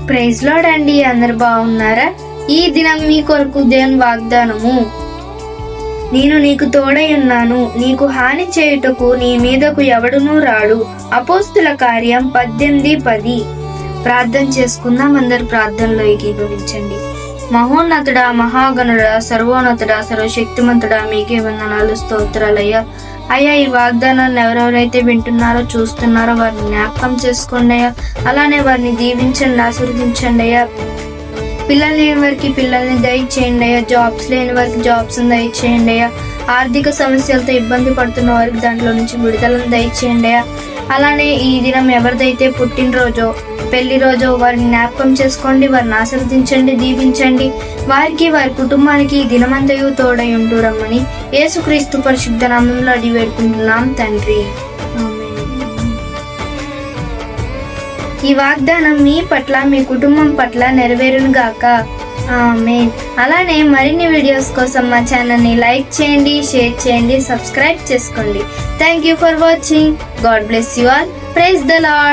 Praise lord అండి, అందరు బాగున్నారా? ఈ దినం మీ కొరకు దేవుని వాగ్దానము. నేను నీకు తోడై ఉన్నాను, నీకు హాని చేయుటకు నీ మీదకు ఎవడునూ రాడు. అపోస్తుల కార్యం 18:10. ప్రార్థన చేసుకుందాం. అందరు ప్రార్థనలో ఏకీభవించండి. మహోన్నతుడా, మహాగణుడా, సర్వోన్నతుడా, సర్వశక్తిమంతుడా, మీకే వందనాలు, స్తోత్రాలయ్యా. అయ్యా, ఈ వాగ్దానాన్ని ఎవరెవరైతే వింటున్నారో చూస్తున్నారో వారిని జ్ఞాపకం చేసుకోండి అయ్యా. అలానే వారిని దీవించండి, ఆశీర్వదించండి అయ్యా. పిల్లలు లేని వారికి పిల్లల్ని దయచేయండి అయ్యా. జాబ్స్ లేని వారికి జాబ్స్ దయచేయండి అయ్యా. ఆర్థిక సమస్యలతో ఇబ్బంది పడుతున్న వారికి దాంట్లో నుంచి విడుదలను దయచేయండి అయ్యా. అలానే ఈ దినం ఎవరిదైతే పుట్టినరోజో, పెళ్లి రోజో వారిని జ్ఞాపకం చేసుకోండి, వారిని ఆశీర్వదించండి, దీవించండి. వారికి, వారి కుటుంబానికి ఈ దినమంతయు తోడై ఉంటూ రమ్మని యేసుక్రీస్తు పరిశుద్ధ నామంలో అడిగి వేడుకుంటున్నాం తండ్రి. ఈ వాగ్దానం మీ పట్ల, మీ కుటుంబం పట్ల నెరవేరును గాక. ఆమేన్. అలానే మరిన్ని వీడియోస్ కోసం మా ఛానల్ని లైక్ చేయండి, షేర్ చేయండి, సబ్స్క్రైబ్ చేసుకోండి. Thank you for watching. God bless you all. Praise the lord.